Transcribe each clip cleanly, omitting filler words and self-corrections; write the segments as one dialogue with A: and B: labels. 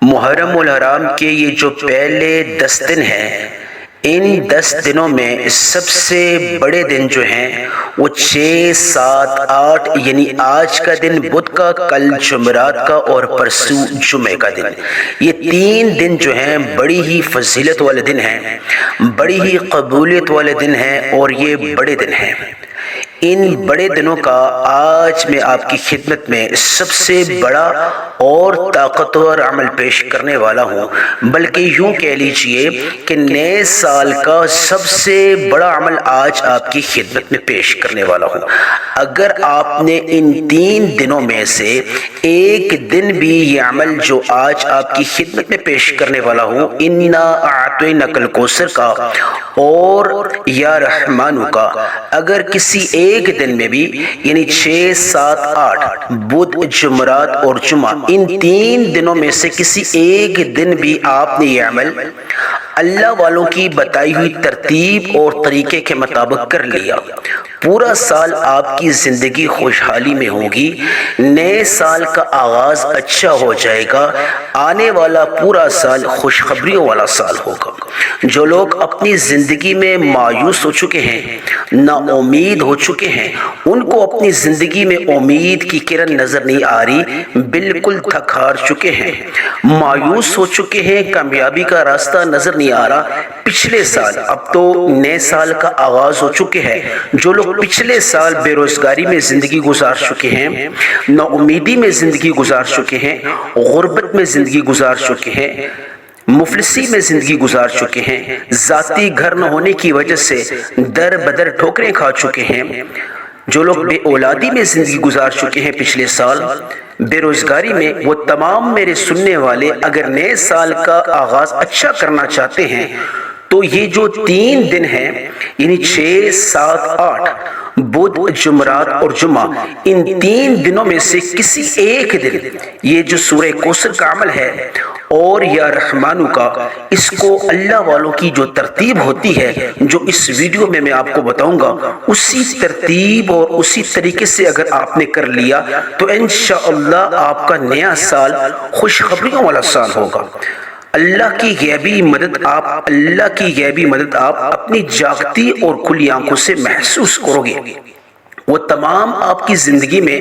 A: محرم الحرام کے یہ جو پہلے 10 دن ہیں، ان 10 دنوں میں سب سے بڑے دن جو ہیں وہ 6، 7، 8 یعنی آج کا دن بدھ کا، کل جمعرات کا اور پرسوں جمعے کا دن۔ یہ 3 دن جو ہیں بڑی ہی فضیلت والے دن ہیں، بڑی ہی قبولیت والے دن ہیں اور یہ بڑے دن ہیں۔ ان بڑے دنوں کا آج میں آپ کی خدمت میں سب سے بڑا اور طاقتور عمل پیش کرنے والا ہوں، بلکہ یوں کہہ لیجئے کہ نئے سال کا سب سے بڑا عمل آج آپ کی خدمت میں پیش کرنے والا ہوں۔ اگر آپ نے ان 3 دنوں میں سے ایک دن بھی یہ عمل جو آج آپ کی خدمت میں پیش کرنے والا ہوں، انا اعطیناک الکوثر کا اور یا رحمانو کا، اگر کسی ایک دن میں بھی یعنی 6، 7، 8 بدھ، جمعرات اور جمعہ، ان 3 دنوں میں سے کسی ایک دن بھی آپ نے یہ عمل اللہ والوں کی بتائی ہوئی ترتیب اور طریقے کے مطابق کر لیا، پورا سال آپ کی زندگی خوشحالی میں ہوگی، نئے سال کا آغاز اچھا ہو جائے گا، آنے والا پورا سال خوشخبریوں والا سال ہوگا۔ جو لوگ اپنی زندگی میں مایوس ہو چکے ہیں، نا امید ہو چکے ہیں، ان کو اپنی زندگی میں امید کی کرن نظر نہیں آ رہی، بالکل تھک ہار چکے ہیں، مایوس ہو چکے ہیں، کامیابی کا راستہ نظر نہیں آ رہا۔ پچھلے سال، اب تو نئے سال کا آغاز ہو چکے ہیں، جو لوگ پچھلے سال بے روزگاری میں زندگی گزار چکے ہیں، نا امیدی میں زندگی گزار چکے ہیں، غربت میں زندگی گزار چکے ہیں، مفلسی میں زندگی گزار چکے ہیں، ذاتی گھر نہ ہونے کی وجہ سے در بدر ٹھوکریں کھا چکے ہیں، جو لوگ بے اولادی میں زندگی گزار چکے ہیں پچھلے سال، بے روزگاری میں، وہ تمام میرے سننے والے اگر نئے سال کا آغاز اچھا کرنا چاہتے ہیں تو یہ جو 3 دن ہیں یعنی 6، 7، 8 بدھ، جمعرات اور جمعہ، ان 3 دنوں میں سے کسی ایک دن یہ جو سورہ کوثر کا عمل ہے اور یا رحمانو کا، اس کو اللہ والوں کی جو ترتیب ہوتی ہے جو اس ویڈیو میں آپ کو بتاؤں گا، اسی ترتیب اور اسی طریقے سے اگر آپ نے کر لیا تو انشاءاللہ آپ کا نیا سال خوشخبریوں والا سال ہوگا۔ اللہ کی غیبی مدد آپ اپنی جاگتی اور کھلی آنکھوں سے محسوس کرو گے۔ وہ تمام آپ کی زندگی میں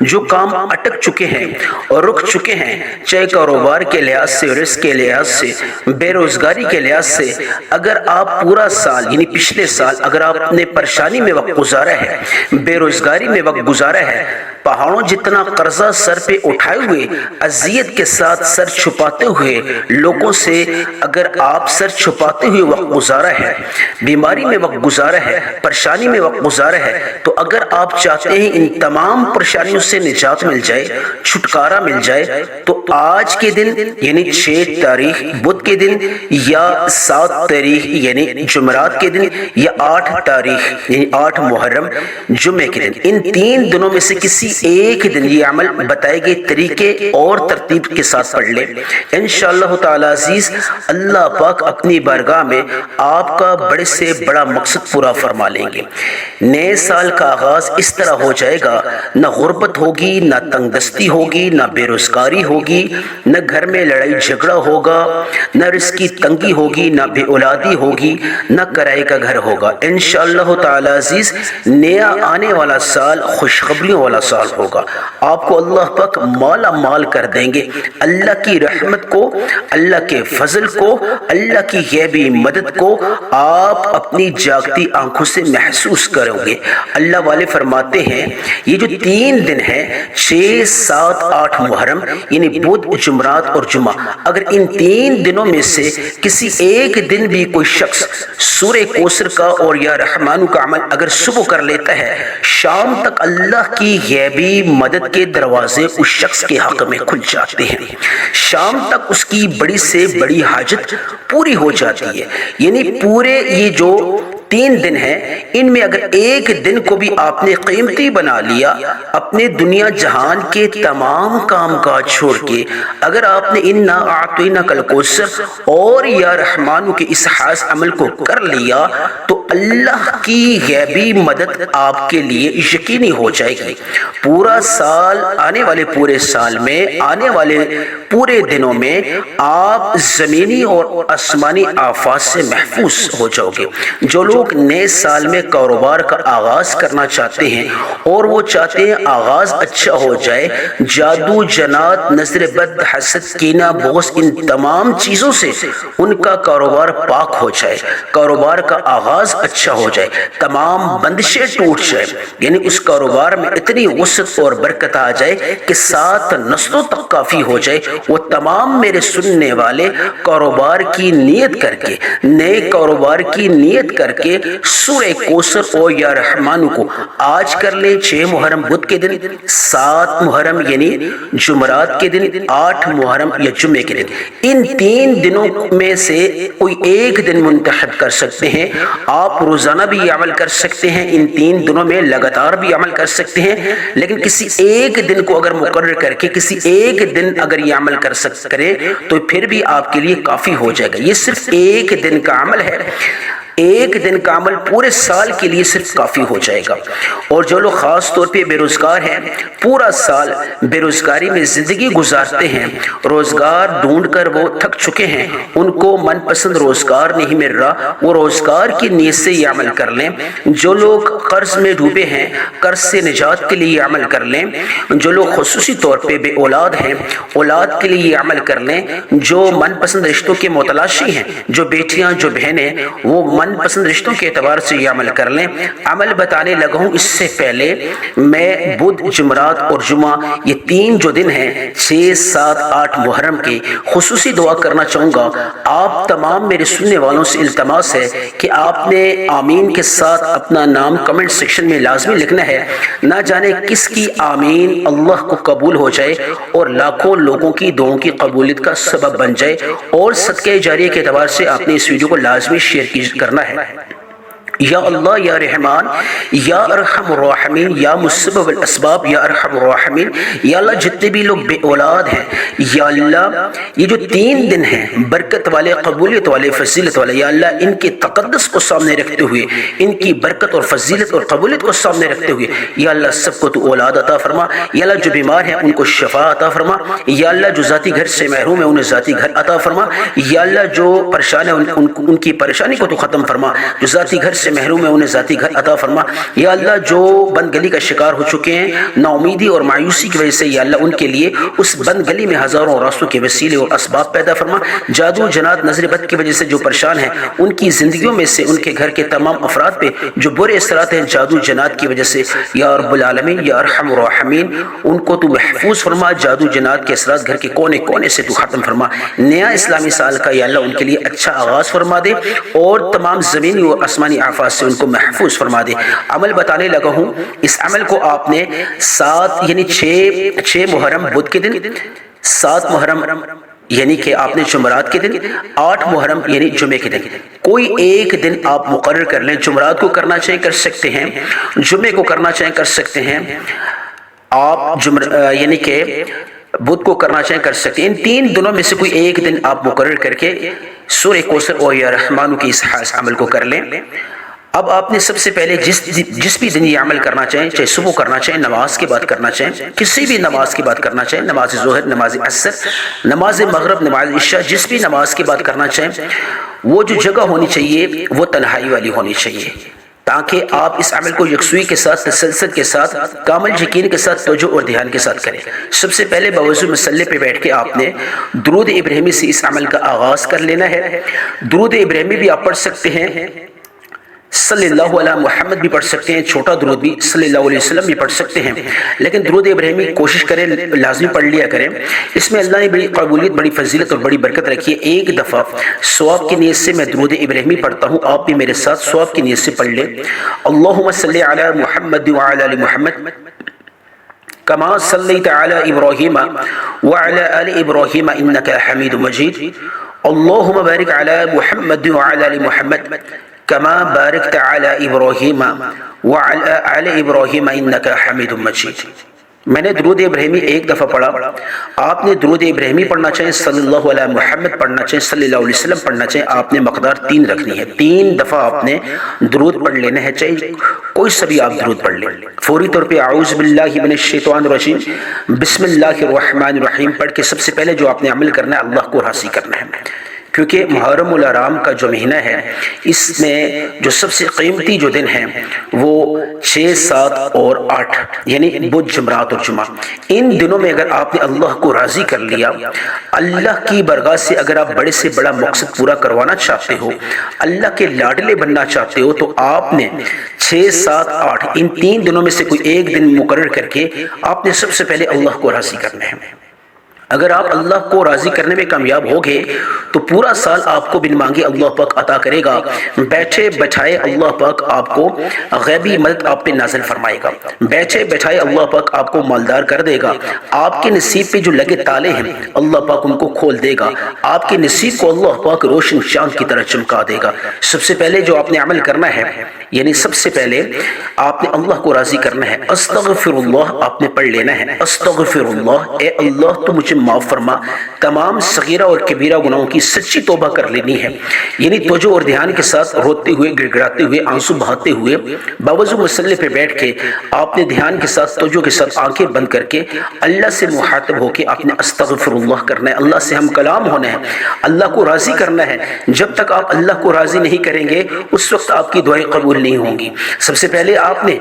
A: جو کام اٹک چکے ہیں اور رک چکے ہیں، چاہے کاروبار کے لحاظ سے، رزق کے لحاظ سے، بے روزگاری کے لحاظ سے، اگر آپ پورا سال یعنی پچھلے سال اگر آپ نے پریشانی میں وقت گزارا ہے، بے روزگاری میں وقت گزارا ہے، پہاڑوں جتنا قرضہ سر پہ اٹھائے ہوئے، اذیت کے ساتھ سر چھپاتے ہوئے، لوگوں سے اگر آپ سر چھپاتے ہوئے وقت گزارا ہے، بیماری میں وقت گزارا ہے، پریشانی میں وقت گزارا ہے، تو اگر آپ چاہتے ہیں ان تمام پریشانیوں سے نجات مل جائے، چھٹکارا مل جائے، تو آج کے دن یعنی 6 تاریخ بدھ کے دن، یا 7 تاریخ یعنی جمعرات کے دن، یا 8 تاریخ یعنی 8 محرم جمعے کے دن، ان 3 دنوں میں سے کسی ایک دن یہ عمل بتائے گئے طریقے اور ترتیب کے ساتھ پڑھ لیں، انشاءاللہ تعالی عزیز اللہ پاک اپنی بارگاہ میں آپ کا بڑے سے بڑا مقصد پورا فرما لیں گے۔ نئے سال کا آغاز اس طرح ہو جائے گا، نہ غربت ہوگی، نہ تنگ دستی ہوگی، نہ بے روزگاری ہوگی، نہ گھر میں لڑائی جھگڑا ہوگا، نہ رزق کی تنگی ہوگی، نہ بے اولادی ہوگی، نہ کرائے کا گھر ہوگا۔ انشاءاللہ تعالی عزیز نیا آنے والا سال خوشخبریوں والا سال ہوگا، آپ کو اللہ پاک مالا مال کر دیں گے، اللہ کی رحمت کو، اللہ کے فضل کو، اللہ کی غیبی مدد کو آپ اپنی جاگتی آنکھوں سے محسوس کرو گے۔ اللہ والے فرماتے ہیں یہ جو 3 دن ہیں 6، 7، 8 محرم یعنی بدھ، جمعرات اور جمعہ، اگر ان 3 دنوں میں سے کسی ایک دن بھی کوئی شخص سورہ کوثر کا اور یا رحمانو کا عمل اگر صبح کر لیتا ہے، شام تک اللہ کی غیبی مدد کے دروازے اس شخص کے حق میں کھل جاتے ہیں، شام تک اس کی بڑی سے بڑی حاجت پوری ہو جاتی ہے۔ یعنی پورے یہ جو 3 دن ہیں، ان میں اگر ایک دن کو بھی آپ نے قیمتی بنا لیا، اپنے دنیا جہان کے تمام کام کاج چھوڑ کے اگر آپ نے انا اعطیناک الکوثر اور یا رحمانو کے اس خاص عمل کو کر لیا، تو اللہ کی غیبی مدد آپ کے لیے یقینی ہو جائے گی۔ پورا سال، آنے والے پورے سال میں، آنے والے پورے دنوں میں آپ زمینی اور آسمانی آفات سے محفوظ ہو جاؤ گے۔ جو لوگ نئے سال میں کاروبار کا آغاز کرنا چاہتے ہیں اور وہ چاہتے ہیں آغاز اچھا ہو جائے، جادو، جنات، نظر بد، حسد، کینہ، بغض، ان تمام چیزوں سے ان کا کاروبار پاک ہو جائے، کاروبار کا آغاز اچھا ہو جائے، تمام بندشیں ٹوٹ جائے، یعنی اس کاروبار میں اتنی وسعت اور برکت آ جائے کہ 7 نسلوں تک کافی ہو جائے۔ وہ تمام میرے سننے والے کاروبار کی نیت کر کے، نئے کاروبار کی نیت کر کے سورہ کوثر اور یا رحمان کو آج کر لیں، 6 محرم بدھ کے دن، 7 محرم یعنی جمعرات کے دن، 8 محرم یا جمعے کے دن، ان 3 دنوں میں سے کوئی ایک دن منتخب کر سکتے ہیں۔ آپ روزانہ بھی یہ عمل کر سکتے ہیں، ان 3 دنوں میں لگاتار بھی عمل کر سکتے ہیں، لیکن کسی ایک دن کو اگر مقرر کر کے کسی ایک دن اگر یہ عمل کریں تو پھر بھی آپ کے لیے کافی ہو جائے گا۔ یہ صرف ایک دن کا عمل ہے، ایک دن کا عمل پورے سال کے لیے صرف کافی ہو جائے گا۔ اور جو لوگ خاص طور پہ بے روزگار ہیں، پورا سال بے روزگاری میں زندگی گزارتے ہیں، روزگار ڈھونڈ کر وہ تھک چکے ہیں، ان کو من پسند روزگار نہیں مل رہا، وہ روزگار کی نیت سے یہ عمل کر لیں۔ جو لوگ قرض میں ڈوبے ہیں، قرض سے نجات کے لیے یہ عمل کر لیں۔ جو لوگ خصوصی طور پہ بے اولاد ہیں، اولاد کے لیے یہ عمل کر لیں۔ جو من پسند رشتوں کے متلاشی ہیں، جو بیٹیاں، جو بہنیں، وہ من پسند رشتوں کے اعتبار سے یہ عمل کر لیں۔ عمل بتانے لگا ہوں اس سے پہلے میں بدھ، جمعرات اور جمعہ، یہ 3 جو دن ہیں 6، 7، 8 محرم کے خصوصی دعا کرنا چاہوں گا۔ آپ تمام میرے سننے والوں سے التماس ہے کہ آپ نے آمین کے ساتھ اپنا نام کمنٹ سیکشن میں لازمی لکھنا ہے۔ نہ جانے کس کی آمین اللہ کو قبول ہو جائے اور لاکھوں لوگوں کی دعاؤں کی قبولیت کا سبب بن جائے۔ اور صدقہ جاریہ کے اعتبار سے آپ نے اس ویڈیو کو لازمی شیئر کرنا ہے۔ یا اللہ یا رحمان یا ارحم الراحمین یا مسبب الاسباب یا ارحم الراحمین، یا اللہ جتنے بھی لوگ بے اولاد ہیں، یا اللہ یہ جو 3 دن ہیں برکت والے، قبولیت والے، فضیلت والے، یا اللہ ان کے تقدس کو سامنے رکھتے ہوئے، ان کی برکت اور فضیلت اور قبولیت کو سامنے رکھتے ہوئے، یا اللہ سب کو تو اولاد عطا فرما، یا اللہ جو بیمار ہیں ان کو شفا عطا فرما، یا اللہ جو ذاتی گھر سے محروم ہیں انہیں ذاتی گھر عطا فرما، یا اللہ جو پریشان ہیں ان کی پریشانی کو تو ختم فرما، جو ذاتی گھر سے محروم ہیں انہیں ذاتی گھر عطا فرما، یا اللہ جو بند گلی کا شکار ہو چکے ہیں نا امیدی اور مایوسی کی وجہ سے، یا اللہ ان کے لیے اس بند گلی میں ہزاروں راستوں کے وسیلے اور اسباب پیدا فرما، جادو، جنات، نظر بد کی وجہ سے جو پریشان ہیں ان کی زندگیوں میں سے، ان کے گھر کے تمام افراد پہ جو برے اثرات ہیں جادو، جنات کی وجہ سے، یا رب العالمین یا ارحم الراحمین ان کو تو محفوظ فرما، جادو جنات کے اثرات گھر کے کونے کونے سے تو ختم فرما، نیا اسلامی سال کا یا اللہ ان کے لیے اچھا آغاز فرما دے اور تمام زمینی اور آسمانی آفات سے ان کو محفوظ فرما دے۔ عمل بتانے لگا ہوں، اس عمل کو آپ نے 7 یعنی 6 محرم بدھ کے دن، 7 محرم یعنی کہ آپ نے جمعرات کے دن، 8 محرم یعنی جمعے کے دن، کوئی ایک دن آپ مقرر کر لیں۔ جمعرات کو کرنا چاہیں کر سکتے ہیں، جمعے کو کرنا چاہیں کر سکتے ہیں، آپ یعنی کہ بدھ کو کرنا چاہیں کر سکتے ہیں۔ ان 3 دنوں میں سے کوئی ایک دن آپ مقرر کر کے سورہ کوثر اور یا رحمانو کی اس عمل کو کر لیں۔ اب آپ نے سب سے پہلے جس بھی دن یہ عمل کرنا چاہیں، چاہے صبح کرنا چاہیں، نماز کے بعد کرنا چاہیں، کسی بھی نماز کے بعد کرنا چاہیں، نماز ظہر، نماز عصر، نماز مغرب، نماز عشاء، جس بھی نماز کے بعد کرنا چاہیں، وہ جو جگہ ہونی چاہیے وہ تنہائی والی ہونی چاہیے، تاکہ آپ اس عمل کو یکسوئی کے ساتھ، تسلسل کے ساتھ، کامل یقین کے ساتھ، توجہ اور دھیان کے ساتھ کریں۔ سب سے پہلے باوضو مصلی پہ بیٹھ کے آپ نے درود ابراہیمی سے اس عمل کا آغاز کر لینا ہے۔ درود ابراہیمی بھی آپ پڑھ سکتے ہیں، صلی اللہ علیہ محمد بھی پڑھ سکتے ہیں، چھوٹا درود بھی صلی اللہ علیہ وسلم بھی پڑھ سکتے ہیں، لیکن درود ابراہیمی کوشش کریں لازمی پڑھ لیا کریں۔ اس میں اللہ نے بڑی قبولیت، بڑی فضیلت اور بڑی برکت رکھی ہے۔ ایک دفعہ ثواب کی نیت سے میں درود ابراہیمی پڑھتا ہوں، آپ بھی میرے ساتھ ثواب کی نیت سے پڑھ لیں۔ اللہم صلی علی محمد وعلی آل محمد کما صلیت علی ابراہیم وعلی آل ابراہیم انک حمید مجید، اللہم بارک علی محمد وعلی آل محمد کما بارکت علی ابراہیم وعلی آل ابراہیم انک حمید مجید۔ میں نے درود ابراہیمی ایک دفعہ پڑھا، آپ نے درود ابراہیمی پڑھنا چاہیں، صلی اللہ علیہ محمد پڑھنا چاہیں، صلی اللہ علیہ وسلم پڑھنا چاہیں، آپ نے مقدار 3 رکھنی ہے، 3 دفعہ آپ نے درود پڑھ لینا ہے، چاہے کوئی سا بھی آپ درود پڑھ لیں۔ فوری طور پہ اعوذ باللہ من الشیطان الرجیم بسم اللہ الرحمن الرحیم پڑھ کے سب سے پہلے جو آپ نے عمل کرنا ہے، اللہ کو راضی کرنا ہے، کیونکہ محرم الحرام کا جو مہینہ ہے اس میں جو سب سے قیمتی جو دن ہیں وہ 6، 7 اور 8 یعنی بدھ، جمعرات اور جمعہ، ان دنوں میں اگر آپ نے اللہ کو راضی کر لیا، اللہ کی برگاہ سے اگر آپ بڑے سے بڑا مقصد پورا کروانا چاہتے ہو، اللہ کے لاڈلے بننا چاہتے ہو، تو آپ نے 6، 7، 8 ان 3 دنوں میں سے کوئی ایک دن مقرر کر کے آپ نے سب سے پہلے اللہ کو راضی کرنا ہے۔ اگر آپ اللہ کو راضی کرنے میں کامیاب ہوگے تو پورا سال آپ کو بن مانگے اللہ پاک عطا کرے گا، بیٹھے بٹھائے اللہ پاک آپ کو غیبی مدد آپ پہ نازل فرمائے گا، بیٹھے بٹھائے اللہ پاک آپ کو مالدار کر دے گا، آپ کے نصیب پہ جو لگے تالے ہیں اللہ پاک ان کو کھول دے گا، آپ کے نصیب کو اللہ پاک روشن چاند کی طرح چمکا دے گا۔ سب سے پہلے جو آپ نے عمل کرنا ہے، یعنی سب سے پہلے آپ نے اللہ کو راضی کرنا ہے، استغفر اللہ آپ نے پڑھ لینا ہے، استغفر اللہ، اے اللہ تو مجھے معاف فرما، تمام صغیرہ اور کبیرہ گناہوں کی سچی توبہ کر لینی ہے، یعنی توجہ اور دھیان کے ساتھ روتے ہوئے، گڑ گڑاتے ہوئے، آنسو بہاتے ہوئے، باوضو مسلے پہ بیٹھ کے آپ نے دھیان کے ساتھ، توجہ کے ساتھ آنکھیں بند کر کے اللہ سے مخاطب ہو کے آپ نے استغفر اللہ کرنا ہے، اللہ سے ہم کلام ہونا ہے، اللہ کو راضی کرنا ہے۔ جب تک آپ اللہ کو راضی نہیں کریں گے اس وقت آپ کی دعائیں قبول نہیں ہوں گی۔ سب سے پہلے آپ نے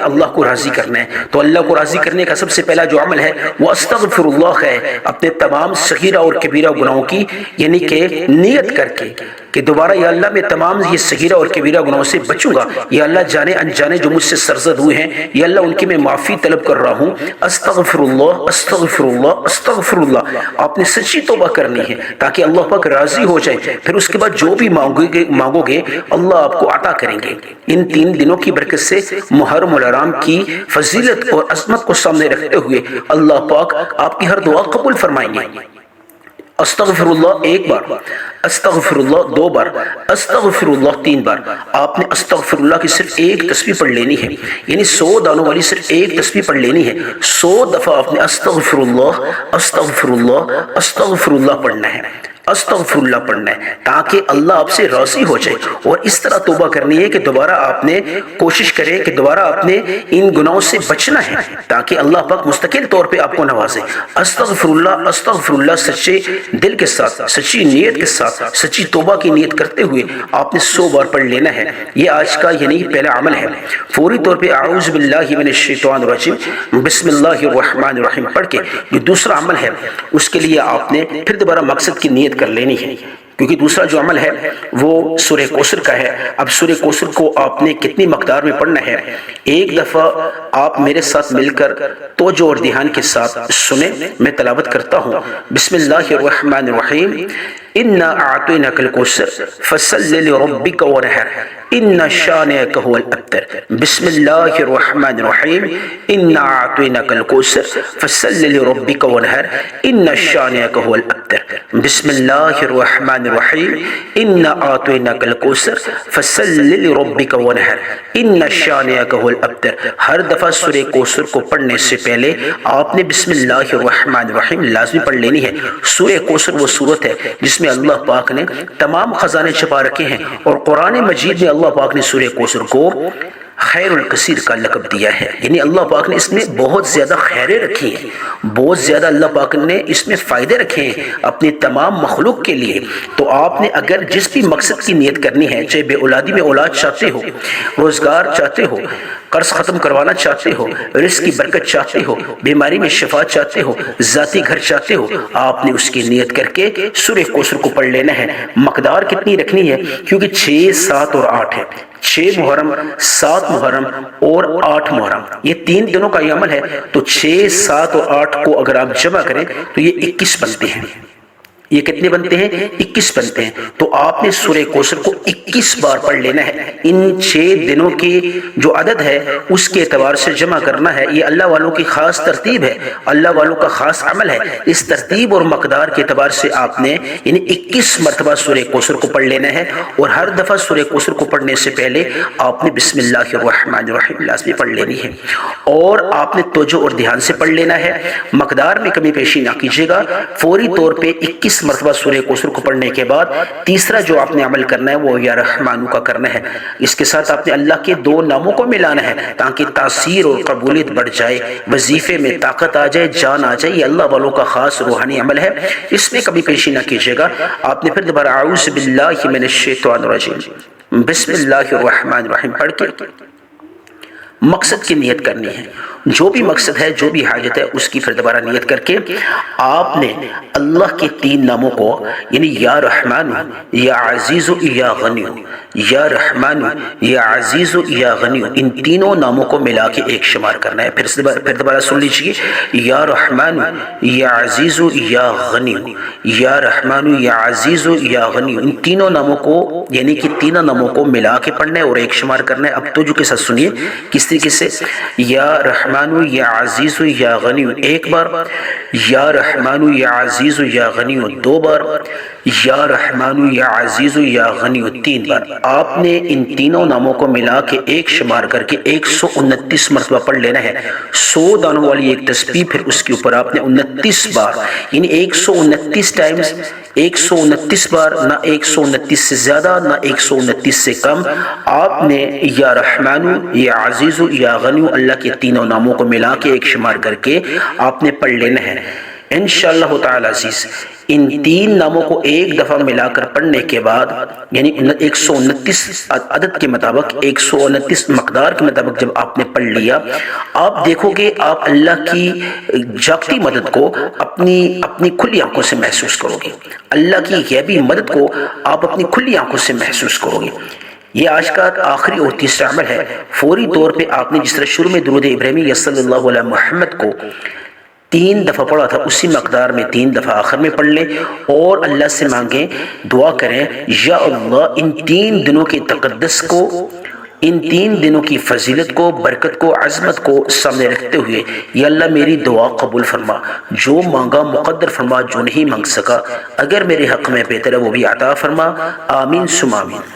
A: اللہ کو راضی کرنا ہے، تو اللہ کو راضی کرنے کا سب سے پہلا جو عمل ہے وہ استغفر اللہ ہے، اپنے تمام صغیرہ اور کبیرہ گناہوں کی یعنی کہ نیت کر کے کہ دوبارہ یا اللہ میں تمام یہ صغیرہ اور کبیرہ گناہوں سے بچوں گا، یا اللہ جانے انجانے جو مجھ سے سرزد ہوئے ہیں یا اللہ ان کی میں معافی طلب کر رہا ہوں، استغفر اللہ استغفر اللہ استغفر اللہ، آپ نے سچی توبہ کرنی ہے تاکہ اللہ پاک راضی ہو جائے، پھر اس کے بعد جو بھی مانگو گے اللہ آپ کو عطا کریں گے۔ ان 3 دنوں کی برکت سے محرم الحرام کی فضیلت اور عظمت کو سامنے رکھتے ہوئے اللہ پاک آپ کی ہر دعا قبول فرمائیں گے۔ استغفر اللہ 1 بار، استغفر اللہ 2 بار، استغفر اللہ 3 بار، آپ نے استغفر اللہ کی صرف ایک تسبیح پڑھ لینی ہے، یعنی 100 دانوں والی صرف ایک تسبیح پڑھ لینی ہے، 100 دفعہ آپ نے استغفر اللہ استغفر اللہ استغفر اللہ پڑھنا ہے، استغفر اللہ پڑھنا ہے تاکہ اللہ آپ سے راضی ہو جائے، اور اس طرح توبہ کرنی ہے کہ دوبارہ آپ نے کوشش کریں کہ دوبارہ آپ نے ان گناہوں سے بچنا ہے تاکہ اللہ پاک مستقل طور پہ آپ کو نوازے۔ استغفر اللہ سچے دل کے ساتھ، سچی نیت کے ساتھ، سچی توبہ کی نیت کرتے ہوئے آپ نے 100 بار پڑھ لینا ہے۔ یہ آج کا یعنی پہلا عمل ہے۔ فوری طور پہ اعوذ باللہ من الشیطان الرجیم بسم اللہ الرحمن الرحیم پڑھ کے جو دوسرا عمل ہے اس کے لیے آپ نے پھر دوبارہ مقصد کی نیت کر لینی ہے، کیونکہ دوسرا جو عمل ہے وہ سورہ کوثر کا ہے۔ اب سورہ کوثر کو آپ نے کتنی مقدار میں پڑھنا ہے، ایک دفعہ آپ میرے ساتھ مل کر توجہ اور دھیان کے ساتھ سنیں، میں تلاوت کرتا ہوں۔ بسم اللہ الرحمن الرحیم، انا اعطیناک الکوثر فصل لربک ونحر ان شانئک هو الابتر۔ بسم اللہ الرحمن الرحیم، انا اعطیناک الکوثر فصل لربک ونحر ان شانئک هو الابتر۔ بسم اللہ الرحمن الرحیم، انا اعطیناک الکوثر فصل لربک ونحر ان شانئک هو الابتر۔ ہر دفعہ سورہ کوثر کو پڑھنے سے پہلے آپ نے بسم اللہ الرحمن الرحیم لازمی پڑھ لینی ہے۔ سورہ کوثر وہ سورت ہے جس میں اللہ پاک نے تمام خزانے چھپا رکھے ہیں، اور قرآن مجید میں اللہ پاک نے سورہ کوثر کو خیر الکثیر کا لقب دیا ہے، یعنی اللہ پاک نے اس میں بہت زیادہ خیریں رکھی ہیں، بہت زیادہ اللہ پاک نے اس میں فائدے رکھے ہیں اپنی تمام مخلوق کے لیے۔ تو آپ نے اگر جس بھی مقصد کی نیت کرنی ہے، چاہے بے اولادی میں اولاد چاہتے ہو، روزگار چاہتے ہو، قرض ختم کروانا چاہتے ہو، رزق کی برکت چاہتے ہو، بیماری میں شفا چاہتے ہو، ذاتی گھر چاہتے ہو، آپ نے اس کی نیت کر کے سورہ کوثر کو پڑھ لینا ہے۔ مقدار کتنی رکھنی ہے، کیونکہ 6، 7 اور 8 ہے، 6 محرم، 7 محرم اور 8 محرم، یہ 3 دنوں کا یہ عمل ہے، تو 6، 7 اور 8 کو اگر آپ جمع کریں تو یہ 21 بنتے ہیں۔ یہ کتنے بنتے ہیں؟ 21 بنتے ہیں۔ تو آپ نے سورہ کوثر کو 21 بار پڑھ لینا ہے۔ ان 6 دنوں کی جو عدد ہے اس کے اعتبار سے جمع کرنا ہے۔ یہ اللہ والوں کی خاص ترتیب ہے، اللہ والوں کا خاص عمل ہے۔ اس ترتیب اور مقدار کے اعتبار سے آپ نے یعنی 21 مرتبہ سورہ کوثر کو پڑھ لینا ہے، اور ہر دفعہ سورہ کوثر کو پڑھنے سے پہلے آپ نے بسم اللہ الرحمن الرحیم لازمی پڑھ لینی ہے، اور آپ نے توجہ اور دھیان سے پڑھ لینا ہے۔ مقدار میں کمی پیشی نہ کیجیے گا۔ فوری طور پہ 21 مرتبہ سورہ کوثر کو پڑھنے کے بعد تیسرا جو آپ نے عمل کرنا ہے وہ یا رحمانو کا کرنا ہے۔ اس کے ساتھ آپ نے اللہ کے 2 ناموں کو ملانا ہے تاکہ تاثیر اور قبولیت بڑھ جائے، وظیفے میں طاقت آ جائے، جان آ جائے۔ یہ اللہ والوں کا خاص روحانی عمل ہے، اس میں کبھی پیشی نہ کیجیے گا۔ آپ نے پھر دوبارہ اعوذ باللہ من الشیطان الرجیم بسم اللہ الرحمن الرحیم پڑھ کے مقصد کی نیت کرنی ہے۔ جو بھی مقصد ہے، جو بھی حاجت ہے، اس کی پھر دوبارہ نیت کر کے آپ نے اللہ کے 3 ناموں کو یعنی یا رحمان یا عزیز یا غنی، یا رحمان یا عزیز یا غنی، ان تینوں ناموں کو ملا کے ایک شمار کرنا ہے۔ پھر دوبارہ سن لیجیے، یا رحمان یا عزیز یا غنی، یا رحمان یا عزیز یا غنی، ان تینوں ناموں کو یعنی کہ تینوں ناموں کو ملا کے پڑھنا ہے اور ایک شمار کرنا ہے۔ اب توجہ کے ساتھ سنیے کس طریقے سے، یا رحمان یا عزیز یا غنی ایک بار، یا رحمان یا عزیز یا غنی 2 بار، یا رحمان یا عزیز یا غنی 3 بار۔ آپ نے ان تینوں ناموں کو ملا کے ایک شمار کر کے 129 مرتبہ پڑھ لینا ہے۔ 100 دانوں والی ایک تسبیح، پھر اس کے اوپر آپ نے 29 بار یعنی 129 ٹائمز 129 بار، نہ 129 سے زیادہ نہ 129 سے کم، آپ نے یا رحمان یا عزیز یا غنی اللہ کے تینوں ناموں کو ملا کے ایک شمار کر کے آپ نے پڑھ لینا ہے۔ انشاءاللہ تعالی عزیز ان 3 ناموں کو ایک دفعہ ملا کر پڑھنے کے بعد یعنی 129 عدد کے مطابق 129 مقدار کے مطابق جب آپ نے پڑھ لیا، آپ دیکھو گے آپ اللہ کی جاگتی مدد کو اپنی کھلی آنکھوں سے محسوس کرو گے، اللہ کی غیبی مدد کو آپ اپنی کھلی آنکھوں سے محسوس کرو گے۔ یہ آج کا آخری اور تیسرا عمل ہے۔ فوری طور پہ آپ نے جس طرح شروع میں درود ابراہیمی صلی اللہ علیہ محمد کو 3 دفعہ پڑھا تھا، اسی مقدار میں 3 دفعہ آخر میں پڑھ لیں، اور اللہ سے مانگیں، دعا کریں، یا اللہ ان 3 دنوں کی تقدس کو، ان 3 دنوں کی فضیلت کو، برکت کو، عظمت کو سامنے رکھتے ہوئے یا اللہ میری دعا قبول فرما، جو مانگا مقدر فرما، جو نہیں مانگ سکا اگر میرے حق میں بہتر ہے وہ بھی عطا فرما، آمین ثم آمین۔